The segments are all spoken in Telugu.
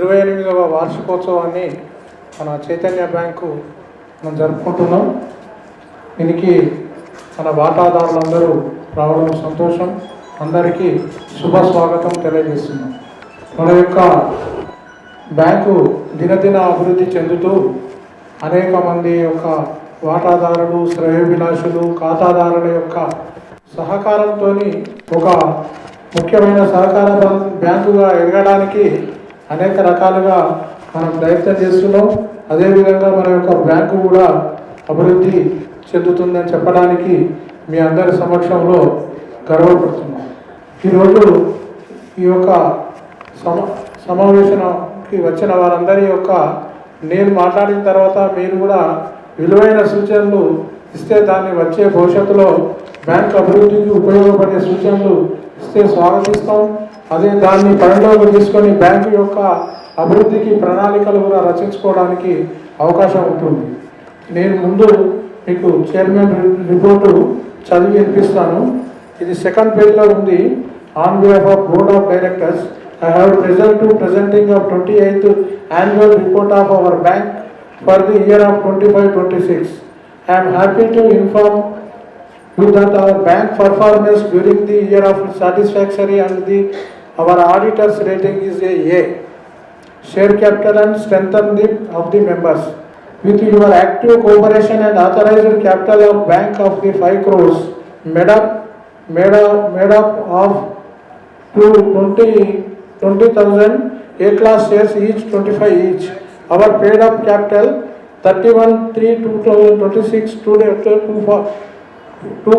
28వ వార్షికోత్సవాన్ని మన చైతన్య బ్యాంకు మనం జరుపుకుంటున్నాం. దీనికి మన వాటాదారులందరూ రావడం సంతోషం. అందరికీ శుభ స్వాగతం తెలియజేస్తున్నాం. మన యొక్క బ్యాంకు దినదిన అభివృద్ధి చెందుతూ అనేక మంది యొక్క వాటాదారులు, శ్రేయోభిలాషులు, ఖాతాదారుల యొక్క సహకారంతో ఒక ముఖ్యమైన సహకార బ్యాంకుగా ఎదగడానికి అనేక రకాలుగా మనం ప్రయత్నం చేస్తున్నాం. అదేవిధంగా మన యొక్క బ్యాంకు కూడా అభివృద్ధి చెందుతుందని చెప్పడానికి మీ అందరి సమక్షంలో గర్వపడుతున్నాం. ఈరోజు ఈ యొక్క సమావేశానికి వచ్చిన వారందరి యొక్క నేను మాట్లాడిన తర్వాత మీరు కూడా విలువైన సూచనలు ఇస్తే దాన్ని వచ్చే భవిష్యత్తులో బ్యాంక్ అభివృద్ధికి ఉపయోగపడే సూచనలు ఇస్తే స్వాగతిస్తాం. అదే దాన్ని పరిణలోకి తీసుకొని బ్యాంకు యొక్క అభివృద్ధికి ప్రణాళికలు కూడా రచించుకోవడానికి అవకాశం ఉంటుంది. నేను ముందు మీకు చైర్మన్ రిపోర్టు చదివి వినిపిస్తాను. ఇది సెకండ్ పేజ్లో ఉంది. On behalf of board of directors, I have pleasure to presenting of 28th annual report of our bank for the year of 25-26. I am happy to inform you that our bank performance during the year of satisfactory and our auditor's rating is A. Share capital and strengthen of the members. With your active cooperation and authorized capital of bank of the 5 crores made up of 20,000 A-class shares each 25 each. Our paid up capital 31/3/2026 stood at 2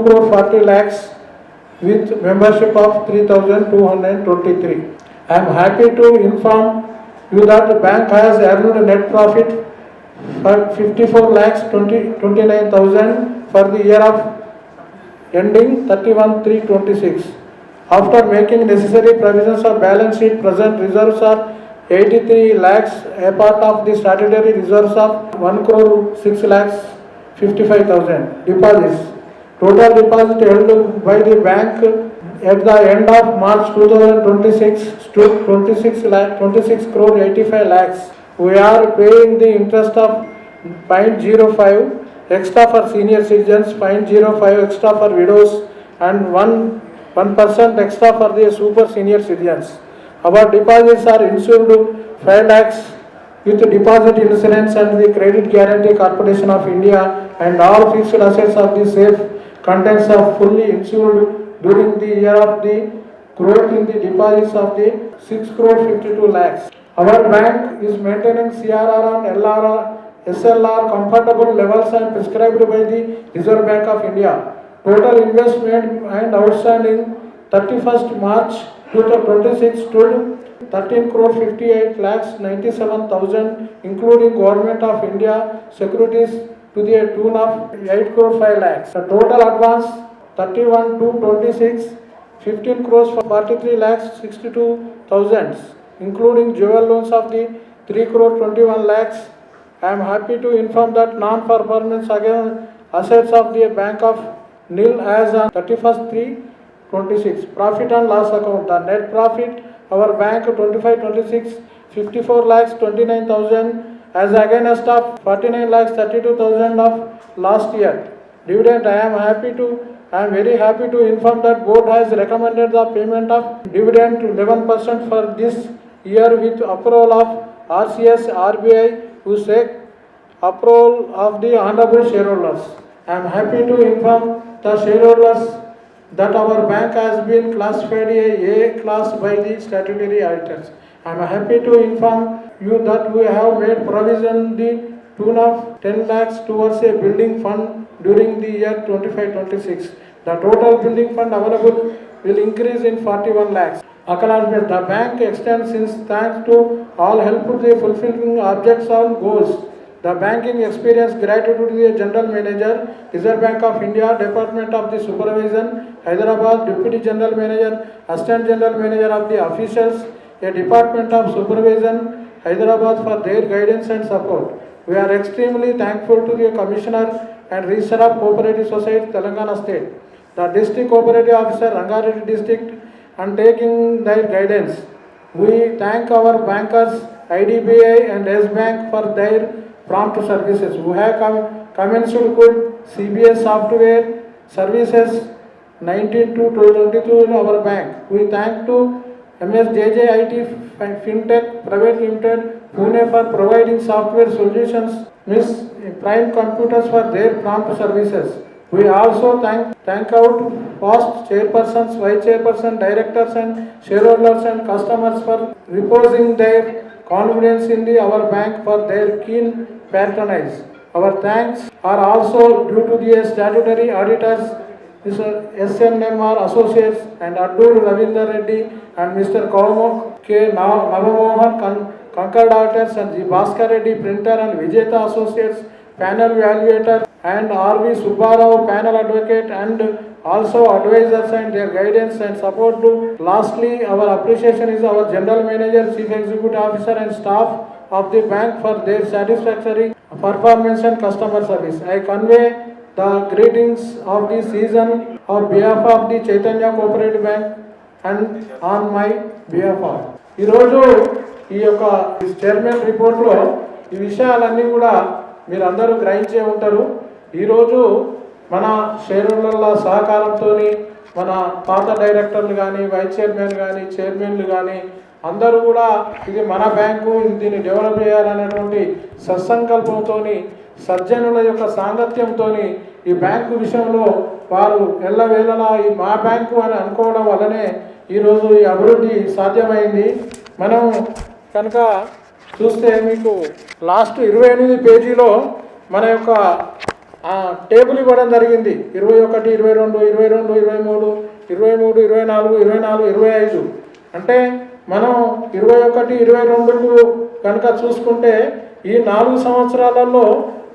crore 40 lakhs with membership of 3,223. I am happy to inform you that the bank has earned a net profit for 54 lakhs 29,000 for the year of ending 31/3/26. After making necessary provisions of balance sheet, present reserves are 83 lakhs, a part of the statutory reserves of 1 crore 6 lakhs 55,000. Deposits. Total deposit held by the bank at the end of March 2026 stood 26 crore 85 lakhs. We are paying the interest of 0.05 extra for senior citizens, 0.05 extra for widows, and 1% extra for the super senior citizens. Our deposits are insured 5 lakhs with deposit insurance and the Credit Guarantee Corporation of India, and all fixed assets of the safe contents are fully insured during the year of the growth in the deposits of the 6 crore 52 lakhs. Our bank is maintaining CRR and LRR, SLR comfortable levels and prescribed by the Reserve Bank of India. Total investment and outstanding 31st March 2026 stood 13 crore 58 lakhs 97,000, including Government of India securities to the tune of 8 crore 5 lakhs. The total advance 31/2/26 15 crores for 43 lakhs 62,000, including jewel loans of the 3 crore 21 lakhs. I am happy to inform that non-performance assets of the bank of nil as on 31st/3/26. Profit and loss account. The net profit our bank 25-26 54 lakhs 29,000 as against of 49 lakhs 32,000 of last year. Dividend. I am very happy to inform that board has recommended the payment of dividend to 11% for this year with approval of RCS, RBI, who seek approval of the honorable shareholders. I am happy to inform the shareholders that our bank has been classified A class by the statutory auditors. I am happy to inform you that we have made provision the tune of 10 lakhs towards a building fund during the year 25-26. The total building fund available will increase in 41 lakhs. Acknowledgement. The bank extends its thanks to all help to the fulfilling objects and goals. The banking experience gratitude to the General Manager, Reserve Bank of India, Department of the Supervision, Hyderabad, Deputy General Manager, Assistant General Manager of the officials, a Department of Supervision, Hyderabad, for their guidance and support. We are extremely thankful to the Commissioner and Registrar of Cooperative Society, Telangana State, the District Cooperative Officer, Rangareddy District, and taking their guidance. We thank our bankers IDBI and Yes Bank for their prompt services. We have commenced good CBS software services 19 to 22 in our bank. We thank to MSJJ IT Fintech Private Limited Pune for providing software solutions, Miss Prime Computers for their prompt services. We also thank out past chairpersons, vice chairperson, directors and shareholders and customers for reposing their confidence in our bank for their keen patronage. Our thanks are also due to the statutory auditors, Mr. SNMR Associates and Addur Ravinder Reddy and Mr. Komo K. Navamohan Concord Auditors and G. Bhaskar Reddy Printer and Vijeta Associates Panel Evaluator and R.V. Subbarao Panel Advocate and also advisors and their guidance and support to. Lastly, our appreciation is our General Manager, Chief Executive Officer and staff of the bank for their satisfactory performance and customer service. I convey the greetings of the season on behalf of the Chaitanya Cooperative Bank and on my behalf of. ఈరోజు ఈ యొక్క చైర్మన్ రిపోర్ట్లో ఈ విషయాలన్నీ కూడా మీరు అందరూ గ్రహించే ఉంటారు. ఈరోజు మన షేర్ హోల్డర్ల సహకారంతో మన పాత డైరెక్టర్లు కానీ వైస్ చైర్మన్ కానీ చైర్మన్లు కానీ అందరూ కూడా ఇది మన బ్యాంకు, దీన్ని డెవలప్ చేయాలనేటువంటి సత్సంకల్పంతో సజ్జనుల యొక్క సాంగత్యంతో ఈ బ్యాంకు విషయంలో వారు ఎల్లవేళలా ఈ మా బ్యాంకు అని అనుకోవడం వల్లనే ఈరోజు ఈ అభివృద్ధి సాధ్యమైంది. మనం కనుక చూస్తే మీకు లాస్ట్ 28 పేజీలో మన యొక్క టేబుల్ ఇవ్వడం జరిగింది. 21, 22, 22, 23, 23, 24, 24, 25 అంటే మనం 21, 22కు కనుక చూసుకుంటే ఈ 4 సంవత్సరాలలో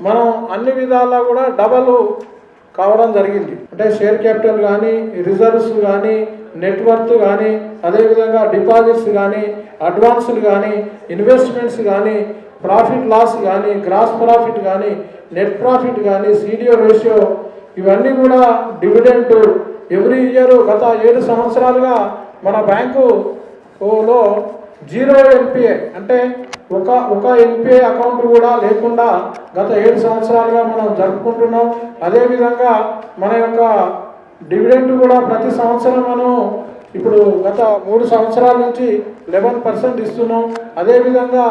మనం అన్ని విధాలా కూడా డబల్ కావడం జరిగింది. అంటే షేర్ క్యాపిటల్ కానీ, రిజర్వ్స్ కానీ, నెట్వర్త్ కానీ, అదేవిధంగా డిపాజిట్స్ కానీ, అడ్వాన్సులు కానీ, ఇన్వెస్ట్మెంట్స్ కానీ, ప్రాఫిట్ లాస్ కానీ, గ్రాస్ ప్రాఫిట్ కానీ, నెట్ ప్రాఫిట్ కానీ, సిడిఓ రేషియో ఇవన్నీ కూడా డివిడెంట్ ఎవ్రీ ఇయర్ గత 7 సంవత్సరాలుగా మన బ్యాంకులో 0 NPA అంటే ఒక NPA అకౌంట్ కూడా లేకుండా గత 7 సంవత్సరాలుగా మనం జరుపుకుంటున్నాం. అదేవిధంగా మన యొక్క డివిడెంట్ కూడా ప్రతి సంవత్సరం మనం ఇప్పుడు గత 3 సంవత్సరాల నుంచి 11% ఇస్తున్నాం. అదేవిధంగా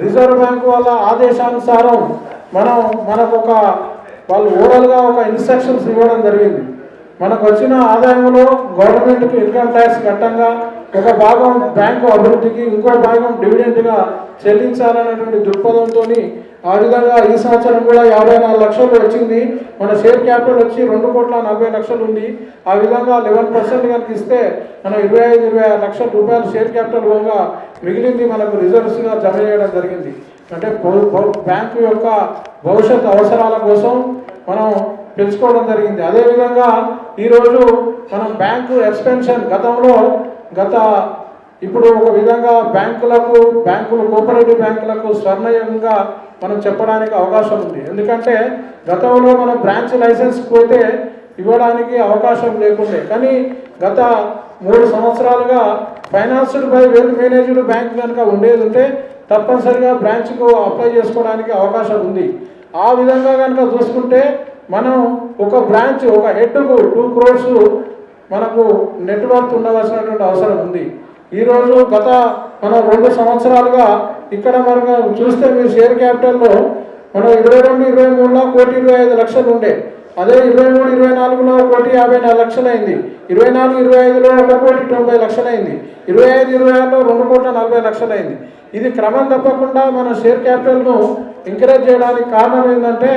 రిజర్వ్ బ్యాంక్ వాళ్ళ ఆదేశానుసారం మనకు వాళ్ళు ఓవరాల్గా ఒక ఇన్స్ట్రక్షన్స్ ఇవ్వడం జరిగింది. మనకు వచ్చిన ఆదాయంలో గవర్నమెంట్కి ఇన్కమ్ ట్యాక్స్ కట్టంగా ఒక భాగం బ్యాంకు అభివృద్ధికి, ఇంకో భాగం డివిడెంట్గా చెల్లించాలనేటువంటి దృక్పథంతో ఆ విధంగా ఈ సంవత్సరం కూడా 54 లక్షలు వచ్చింది. మన షేర్ క్యాపిటల్ వచ్చి 2,40,00,000 ఉంది. ఆ విధంగా 11% కనుక ఇస్తే మనం 25-26 లక్షల రూపాయలు షేర్ క్యాపిటల్ పోగా మిగిలింది మనకు రిజర్వ్స్గా జమ చేయడం జరిగింది. అంటే బ్యాంకు యొక్క భవిష్యత్ అవసరాల కోసం మనం పెంచుకోవడం జరిగింది. అదేవిధంగా ఈరోజు మనం బ్యాంకు ఎక్స్పెన్షన్ ఇప్పుడు ఒక విధంగా బ్యాంకులు కోఆపరేటివ్ బ్యాంకులకు స్వర్ణయంగా మనం చెప్పడానికి అవకాశం ఉంది. ఎందుకంటే గతంలో మనం బ్రాంచ్ లైసెన్స్ పోతే ఇవ్వడానికి అవకాశం లేకుండే, కానీ గత 3 సంవత్సరాలుగా financed by well managed bank కనుక ఉండేది ఉంటే తప్పనిసరిగా బ్రాంచ్కు అప్లై చేసుకోవడానికి అవకాశం ఉంది. ఆ విధంగా కనుక చూసుకుంటే మనం ఒక బ్రాంచ్ ఒక హెడ్కు 2 crores మనకు నెట్వర్క్ ఉండవలసినటువంటి అవసరం ఉంది. ఈరోజు మనం 2 సంవత్సరాలుగా ఇక్కడ మనకు చూస్తే మీరు షేర్ క్యాపిటల్లో మనం 22-23లో 1,25,00,000 ఉండే, అదే 23-24లో 1,54,00,000 అయింది, 24-25లో 1,90,00,000 అయింది, 25-26లో 2,40,00,000 అయింది. ఇది క్రమం తప్పకుండా మన షేర్ క్యాపిటల్ను ఎంకరేజ్ చేయడానికి కారణం ఏంటంటే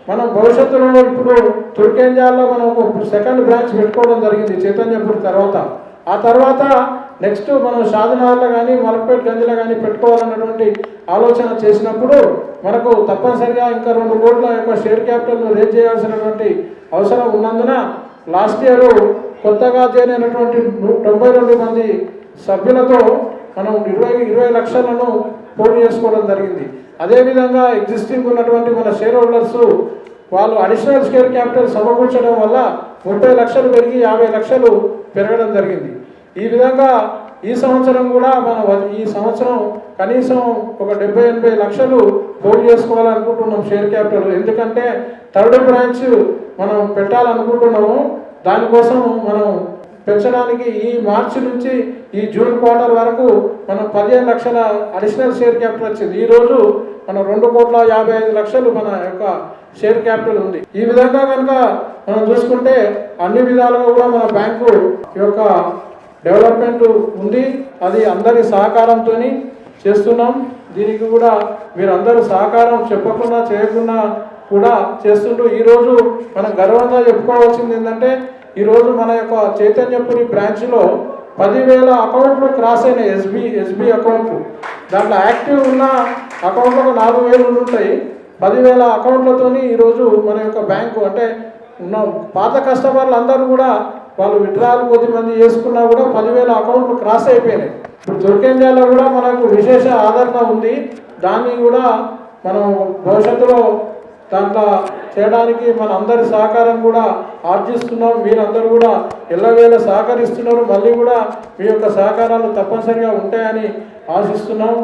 మనం భవిష్యత్తులో ఇప్పుడు తుర్కేంజాల్లో మనం ఒక సెకండ్ బ్రాంచ్ పెట్టుకోవడం జరిగింది చైతన్యపూర్ తర్వాత. ఆ తర్వాత నెక్స్ట్ మనం షాదనగర్లో కానీ మలక్పేట్ గంజ్లో కానీ పెట్టుకోవాలన్నటువంటి ఆలోచన చేసినప్పుడు మనకు తప్పనిసరిగా ఇంకా 2 కోట్ల యొక్క షేర్ క్యాపిటల్ను రేజ్ చేయాల్సినటువంటి అవసరం ఉన్నందున లాస్ట్ ఇయర్ కొత్తగా జాయిన్ అయినటువంటి 92 మంది సభ్యులతో మనం 20 లక్షలను పోటీ చేసుకోవడం జరిగింది. అదేవిధంగా ఎగ్జిస్టింగ్ ఉన్నటువంటి మన షేర్ హోల్డర్స్ వాళ్ళు అడిషనల్ షేర్ క్యాపిటల్ సమకూర్చడం వల్ల 30 లక్షలు పెరిగి 50 లక్షలు పెరగడం జరిగింది. ఈ విధంగా ఈ సంవత్సరం కూడా ఈ సంవత్సరం కనీసం ఒక 70-80 లక్షలు పోగు చేసుకోవాలనుకుంటున్నాం షేర్ క్యాపిటల్. ఎందుకంటే థర్డ్ బ్రాంచ్ మనం పెట్టాలనుకుంటున్నాము. దానికోసం మనం పెంచడానికి ఈ మార్చి నుంచి ఈ జూన్ క్వార్టర్ వరకు మనం 15 లక్షల అడిషనల్ షేర్ క్యాపిటల్ వచ్చింది. ఈరోజు మనం 2,55,00,000 మన యొక్క షేర్ క్యాపిటల్ ఉంది. ఈ విధంగా కనుక మనం చూసుకుంటే అన్ని విధాలుగా కూడా మన బ్యాంకు యొక్క డెవలప్మెంట్ ఉంది. అది అందరి సహకారంతో చేస్తున్నాం. దీనికి కూడా మీరందరూ సహకారం చెప్పకుండా చేయకుండా కూడా చేస్తుంటూ ఈరోజు మనం గర్వంగా చెప్పుకోవాల్సింది ఏంటంటే ఈరోజు మన యొక్క చైతన్యపురి బ్రాంచ్లో 10,000 అకౌంట్లు క్రాస్ అయినాయి. ఎస్బీ అకౌంట్లు. దాంట్లో యాక్టివ్ ఉన్న అకౌంట్లకు 4,000 ఉంటాయి. 10,000 అకౌంట్లతోని ఈరోజు మన యొక్క బ్యాంకు అంటే ఉన్న పాత కస్టమర్లు అందరూ కూడా వాళ్ళు విత్డ్రాలు కొద్దిమంది చేసుకున్నా కూడా 10,000 అకౌంట్లు క్రాస్ అయిపోయినాయి. ఇప్పుడు దుర్గేంద్రాలో కూడా మనకు విశేష ఆదరణ ఉంది. దాన్ని కూడా మనం భవిష్యత్తులో దాంట్లో చేయడానికి మన అందరి సహకారం కూడా ఆర్జిస్తున్నాం. మీరందరూ కూడా ఎల్లవేళ సహకరిస్తున్నారు. మళ్ళీ కూడా మీ యొక్క సహకారాలు తప్పనిసరిగా ఉంటాయని ఆశిస్తున్నాం.